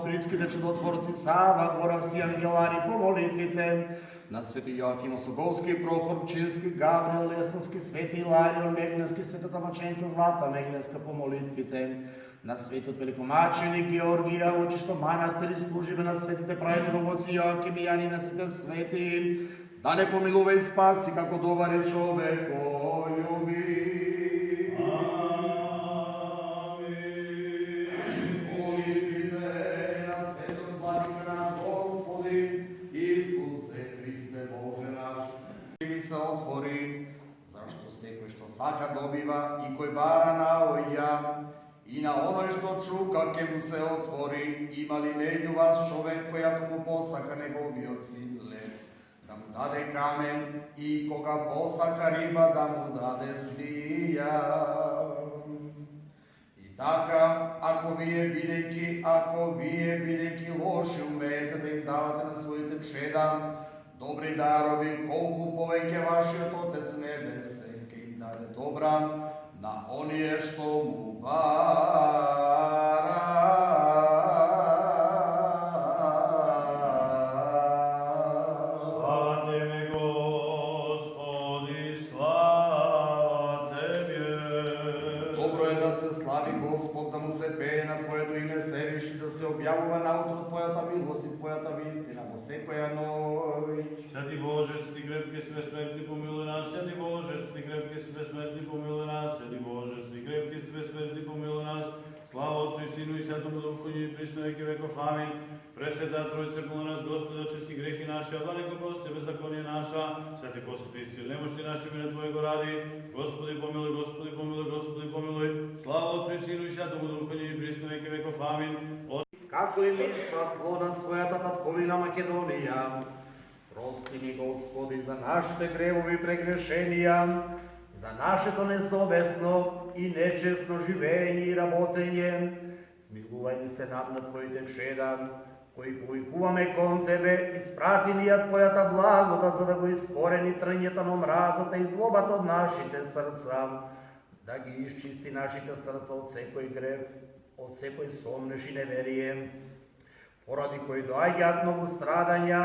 австрийските чудотворци Сава, Горас и Ангелари по молитвите, на свети Йоаким Осоговски, Прохор Пчински, Гаврил Лесновски, свети Иларион Меглински, светата мъченица Злата Меглинска по молитвите, на светот великомаченик Георгија, учишто манастири служиме на светите праведни богоци Йоаким и Јани на сите свети, да не помилува и спаси како добар човекојуби. Сака добива и кој бара наоѓа, и на оној што чука ке му се отвори, има ли меѓу вас човек кој ако му посака неговиот син лев, да му даде камен, и кога посака риба да му даде змија. И така, ако вие бидејќи лоши умеете да им давате на своите чеда добри дарови, колку повеќе вашиот Отец Небесен даде добра на оние што му бара. Слава Тебе, Господи, слава Тебе. Добро е да се слави Господ, да му се пее на Твоето име севиш, да се објавува наутро Твојата милост и Твојата вистина во секоја ноќ. Святи Боже, свети крепки, све смртни, помилуј нас. Святи Боже, свети крепки, све смртни, помилуј нас. Святи Боже, свети крепки, све смртни, помилуј нас. Слава Отцу и Сину и Святому Духу, и присно веки веков. Амин. Пресвета Тројица, помилуј нас, Господи, очисти грехи наши, а далеко прости беззаконие наша. Святи посвети исцели немощи наши, име Твоего ради. Господи помилуј, Господи помилуј, Господи помилуј. Слава Отцу и Сину и Святому Духу, и присно веки веков. Амин. Како и мислат зло на својата татковина Македонија, прости ни, Господи, за нашите гревови и прегрешенија, за нашето несовесно и нечестно живење и работење. Смилувај ни се над на Твоите чеда, кои повикуваме кон Тебе, испрати ни ја Твојата благодат, за да го искорени трњето на омразата и злобата од нашите срца, да ги исчисти нашите срца од секој грев, од секој сомнеш и неверие, поради кои доаѓаат многу страдања,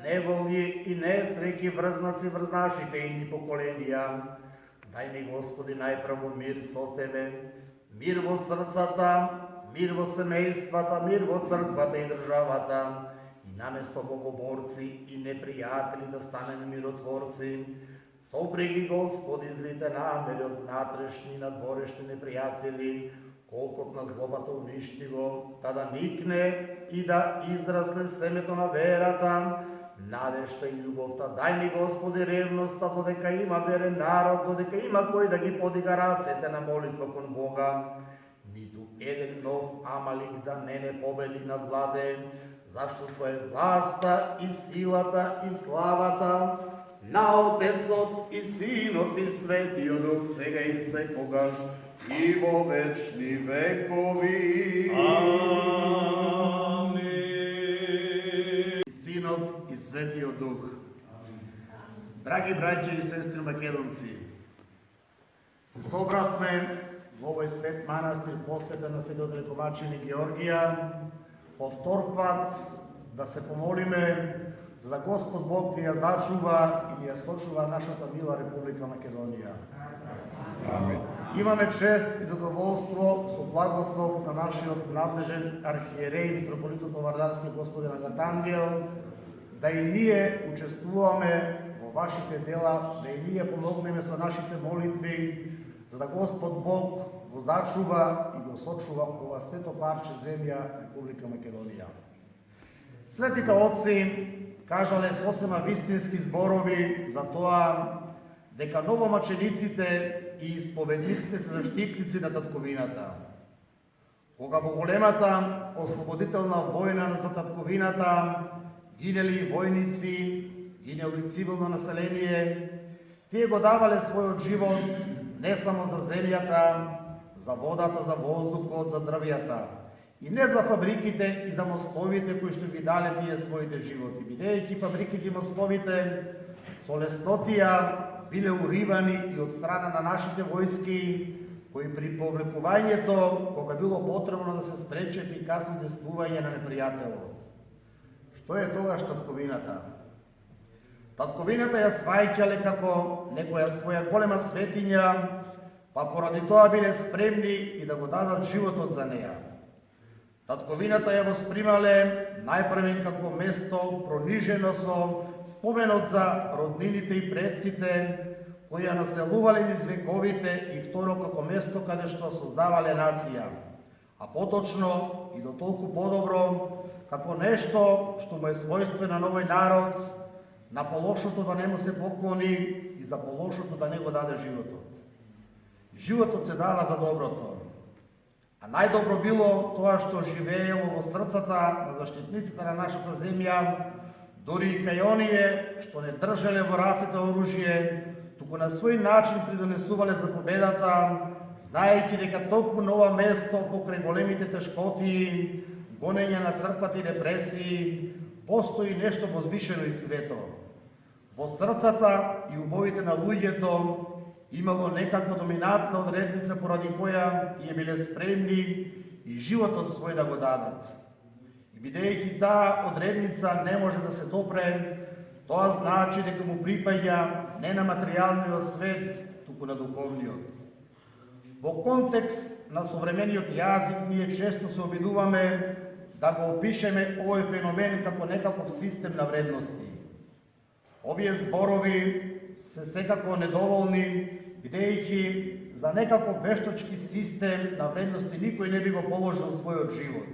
неволји и несреќи врз нас и врз нашите идни поколенија. Дај ни, Господи, најпрво мир со Тебе, мир во срцата, мир во семејствата, мир во црквата и државата, и наместо богоборци и непријатели да станеме миротворци. Сопреги, Господи, злите намери од внатрешни и надворешни непријатели, колкот на злобата уништиво, та да никне и да израсне семето на верата, надежта и љубовта. Дај ни, Господи, ревноста, додека има верен народ, додека има кој да ги подига рацете на молитва кон Бога. Ниту еден нов Амалик да не победи над владе, зашто Твоја е власта и силата и славата на Отецот и Синот и Светиот Дух, сега и секогаш и во вечни векови. Амин. Синот и Светиот Дух. Драги браќа и сестри македонци, се собравме во овој свет манастир посветен на светот великомаченик Георгија, по втор пат да се помолиме за да Господ Бог ни ја зачува и ни ја сочува нашата мила Република Македонија. Амин. Имаме чест и задоволство со благослов на нашиот надлежен архиереј митрополитот Новоардарски господин Агатангел, да и ние учествуваме во вашите дела, да и ние помогнеме со нашите молитви, за да Господ Бог го зачува и го сочува ова свето парче земја Република Македонија. Светите отци кажале сосема вистински зборови за тоа дека новомачениците и исповедниците се заштитници на татковината. Кога во големата ослободителна војна за татковината гинели војници, гинели цивилно население, тие го давале својот живот не само за земјата, за водата, за воздухот, за дрвјата, и не за фабриките и за мостовите кои што ги дале тие своите животи, бидејќи фабриките и мостовите со леснотија биле уривани и од страна на нашите војски, кои при повлекувањето, кога било потребно да се спречи ефикасно действување на непријателот. Што е тогаш татковината? Татковината ја сваќале како некоја своја голема светиња, па поради тоа биле спремни и да го дадат животот за неа. Татковината ја воспримале најпрвен како место пронижено со споменот за роднините и предците, кои ја населувале низ вековите, и второ како место каде што создавале нација, а поточно и до толку подобро како нешто што му е својствено на овој народ, на полошото да не му се поклони и за полошото да не го даде животот. Животот се дава за доброто, а најдобро било тоа што живеело во срцата на заштитниците на нашата земја, дури и кај оние што не држеле во рацете оружје, туку на свој начин придонесувале за победата, знаејќи дека толку на ова место, покрај големите тешкоти, гонење на црквата и репресии, постои нешто возвишено и свето. Во срцата и убовите на луѓето имало некаква доминантна одредница поради која ја биле спремни и животот свој да го дадат. И бидејќи таа одредница не може да се допре, тоа значи дека му припаѓа не на материјалниот свет, туку на духовниот. Во контекст на современиот јазик ние често се обидуваме да го опишеме овој феномен како некаков систем на вредности. Овие зборови се секако недоволни, бидејќи за некаков вештачки систем на вредности никој не би го положил својот живот.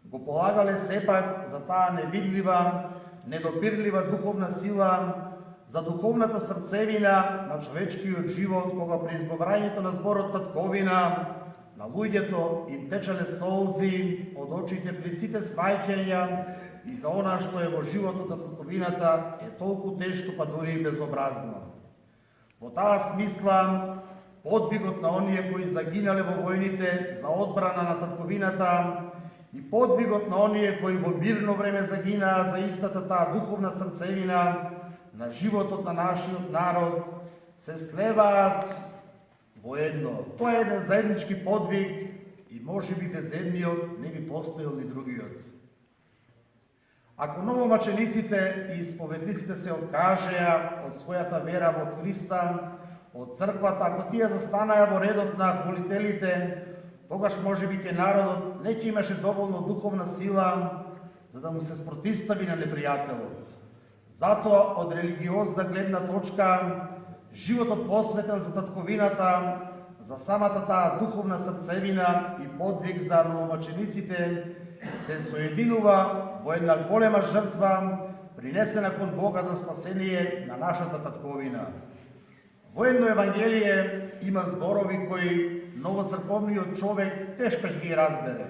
Го полагале сепак за таа невидлива, недопирлива духовна сила, за духовната срцевина на човечкиот живот, кога при изговарањето на зборот татковина, на луѓето им течале солзи од очите при сите сваќања и за она што е во животот на татковината е толку тешко, па дури и безобразно. Во таа смисла, подвигот на оние кои загинале во војните за одбрана на татковината и подвигот на оние кои во мирно време загинаа за истата таа духовна срцевина на животот на нашиот народ се слеваат во едно. Тоа е еден заеднички подвиг и можеби без едниот не би постоел ни другиот. Ако новомачениците и исповедниците се откажеа од својата вера во Христа, од црквата, ако тие застанаа во редот на молителите, тогаш можеби ке народот не ќе имаше доволно духовна сила за да му се спротивстави на непријателот. Затоа од религиозна гледна точка животот посветен за татковината, за самата таа духовна срцевина и подвиг за новомачениците се соединува во една голема жртва, принесена кон Бога за спасение на нашата татковина. Во едно Евангелие има зборови кои новоцрковниот човек тешко ќе ги разбере.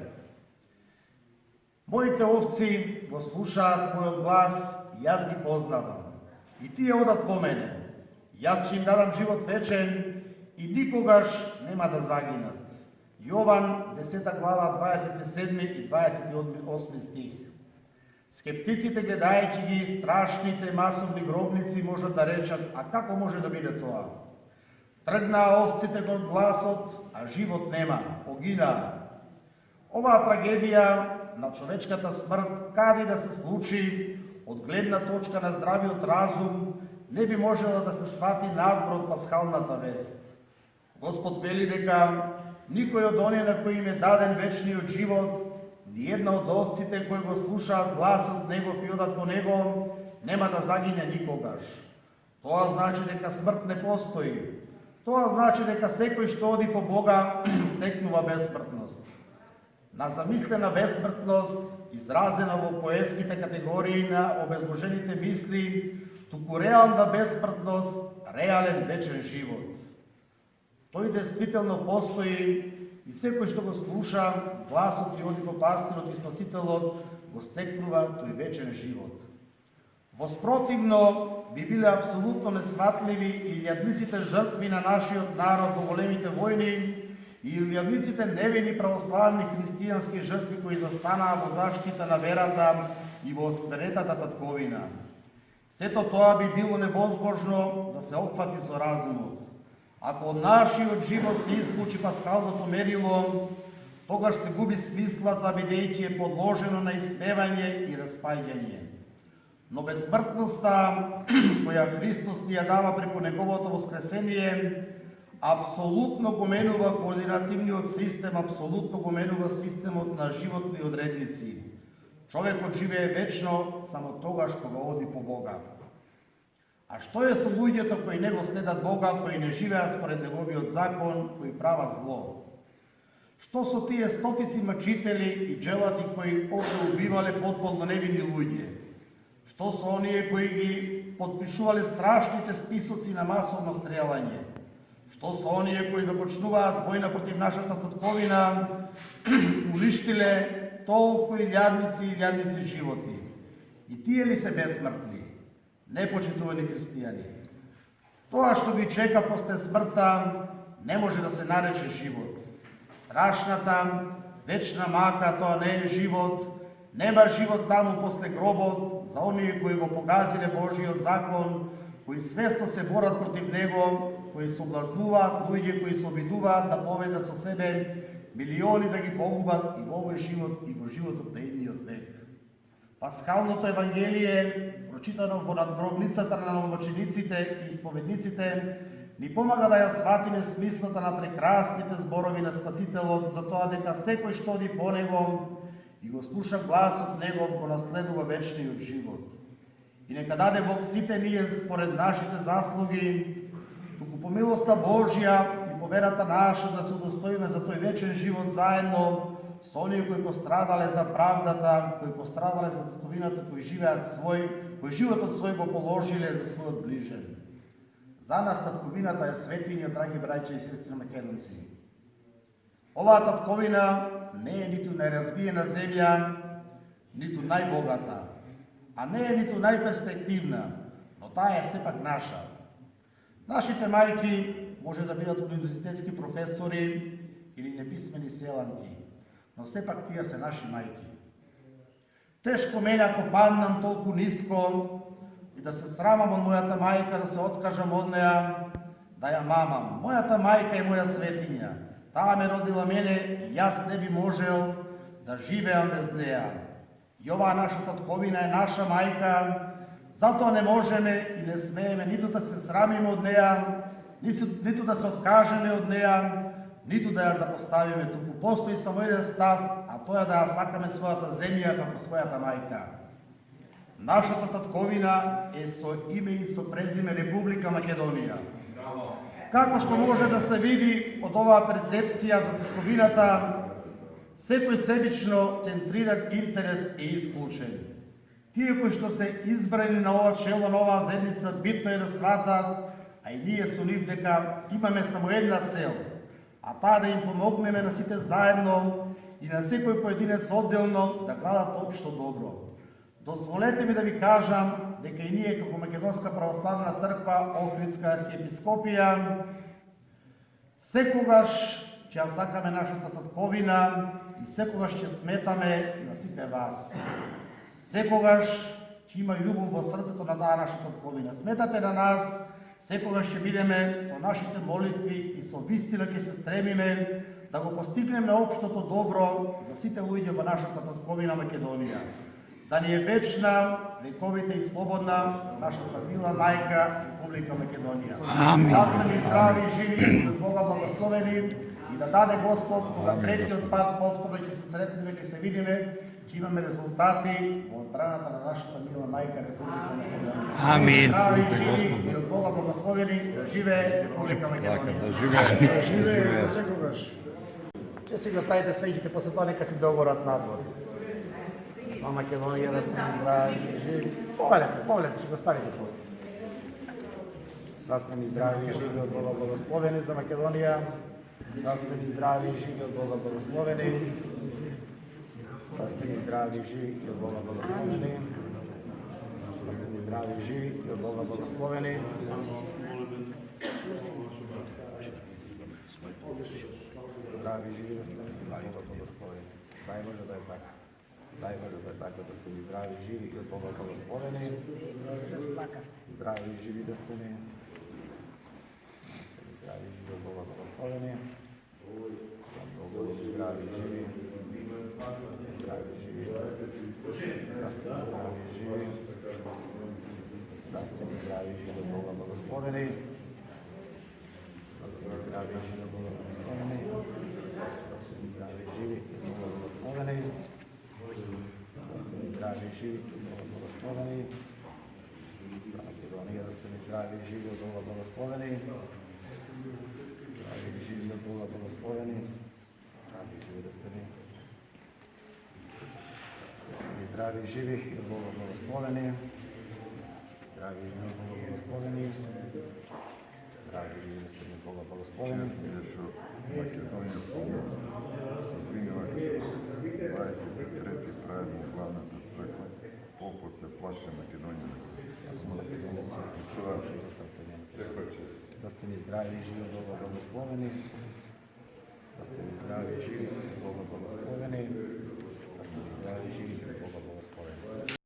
Моите овци го слушаат мојот глас, јас ги познавам. И тие одат по мене. Јас ќе им дадам живот вечен и никогаш нема да загинат. Јован 10 глава 27 и 28 стих. Скептиците, гледајќи ги страшните масовни гробници, можат да речат: а како може да биде тоа? Тргнаа овците кон гласот, а живот нема, погинаа. Оваа трагедија на човечката смрт, каде да се случи, од гледна точка на здравиот разум, не би можела да се свати надвор од пасхалната вест. Господ вели дека никој од оние на кои им е даден вечниот живот, ни една од овците кои го слушаат гласот негов и одат по него, нема да загине никогаш. Тоа значи дека смрт не постои. Тоа значи дека секој што оди по Бога стекнува бесмртност. На замислена бесмртност, изразена во поетските категории на обезложените мисли, туку реална бесмртност, реален вечен живот. Тој действително постои и секој што го слуша гласот и оди по пастирот и Спасителот, го стекнува тој вечен живот. Воспротивно, би биле апсолутно несватливи и илјадниците жртви на нашиот народ во големите војни и илјадниците невини православни христијански жртви кои застанаа во заштита на верата и во оскверетата татковина. Сето тоа би било невозможно да се опфати со разумот. Ако од нашиот живот се исклучи паскалното мерило, тогаш се губи смислата, бидејќи е подложено на испевање и распаѓање. Но безсмртноста, која Христос ни ја дава преку Неговото воскресение, апсолутно го менува координативниот систем, апсолутно го менува системот на животни одредници. Човекот живее вечно само тогаш кога оди по Бога. А што е со луѓето кои не го следат Бога, кои не живеат според Неговиот закон, кои прават зло? Што со тие стотици мъчители и джелати кои овде убивале потполно невинни луѓе? Што со оние кои ги подпишувале страшните списоци на масовно стрелање? Што со оние кои започнуваат војна против нашата татковина, уништиле толку илјадници и илјадници животи? И тие ли се безсмртни? Непочитувани христијани. Тоа што ги чека после смртта не може да се нарече живот. Страшната, вечна мака, тоа не е живот. Нема живот таму после гробот за оние кои го погазиле Божиот закон, кои свесно се борат против него, кои соблазнуваат луѓе, кои се обидуваат да поведат со себе милиони да ги погубат и во овој живот и во животот на идниот век. Паскалното Евангелие, прочитано во надгробницата на новомучениците и исповедниците, ни помага да ја сватиме смислата на прекрасните зборови на Спасителот за тоа дека секој што оди по него и го слуша гласот негов го наследува вечниот живот. И нека даде Бог сите ние според нашите заслуги, туку по милоста Божја и по верата наша да се удостоиме за тој вечен живот заедно со оние кои пострадале за правдата, кои пострадале за татковината, кои животот свој го положиле за својот ближен. За нас татковината е светиња, драги браќа и сестри македонци. Оваа татковина не е ниту најразвиена земја, ниту најбогата, а не е ниту најперспективна, но таа е сепак наша. Нашите мајки може да бидат универзитетски професори или неписмени селанки, но сепак тие се наши мајки. Тешко мене ако паднам толку ниско и да се срамам од мојата мајка, да се откажам од неа, да ја мамам. Мојата мајка е моја светиња. Таа ме родила мене и јас не би можел да живеам без неа. И оваа наша татковина е наша мајка, затоа не можеме и не смееме ниту да се срамиме од неа, ниту да се откажеме од неа, ниту да ја запоставиме. Туку постои само еден став, а тоа е да ја сакаме својата земја како својата мајка. Нашата татковина е со име и со презиме Република Македонија. Како што може да се види од оваа перцепција за татковината, секој себично центриран интерес е исклучен. Тие кои што се избрани на ова чело, на оваа заедница, битно е да сватат, а и ние со нив дека имаме само една цел, а таа да им помогнеме на сите заедно и на секој поединец одделно да градат општо добро. Дозволете ми да ви кажам дека и ние како Македонска православна црква, Охридска архиепископија, секогаш ќе ја сакаме нашата татковина и секогаш ќе сметаме на сите вас. Секогаш ќе има љубов во срцето на таа наша татковина. Сметате на нас, секогаш ќе бидеме со нашите молитви и со вистина ќе се стремиме да го постигнеме општото добро за сите луѓе во нашата татковина Македонија. Да ни е вечна, вековите и слободна нашата мила мајка Република Македонија. Да сте ни здрави и живи и од Бога благословени и да даде Господ кога третиот пат повторно ќе се сретнеме, ќе се видиме, ќе имаме резултати во одбраната на нашата мила мајка Република Македонија. Амин. Здрави и живи и од Бога благословени, да живее Република Македонија. Да живее. Живее за секогаш. Ќе си го ставите свеќите, после тоа нека си догорат надвор. А Македонија да сте здрави и живи. Повелете, ќе го ставите после. Да сте ми здрави и живи од Бога благословени за Македонија. Да сте ми здрави и живи од Бога благословени. Да сте ми здрави и живи и од Бога благословени. Да сте ми здрави и живи и од Бога благословени. Здрави и живи да сте ми Бога благословени. Дай Боже да е така. Дай Боже да е така, да сте ми здрави и живи и од Бога благословени. Здрави и живи да сте ми. Zdravi, živi od Boga blagosloveni. Bogoljubi, zdravi, živi. Zdravi, živi. Da ste mi zdravi, živi. Da ste mi zdravi, živi od Boga blagosloveni. Da ste mi zdravi, živi od Boga blagosloveni. Da ste mi zdravi, živi od Boga blagosloveni. Da ste mi zdravi, živi od Boga blagosloveni. Za Makedoniju, da ste mi zdravi, živi od Boga blagosloveni. Zdravi, živi od Boga blagosloveni. Zdravi, živi da ste mi zdravi, živi od Boga blagosloveni. Zdravi, živi od Boga blagosloveni. Zdravi, živi da ste mi Boga blagosloveni. Ideš u makedonijskom izvinjavaju 23. prajednik glavnica crkve. Popo se plaše Makedonije. Ja sam Makedonijac, što za srce Njemaca. Da ste mi zdravi, živi od Boga blagosloveni. Da ste mi zdravi, živi od Boga blagosloveni.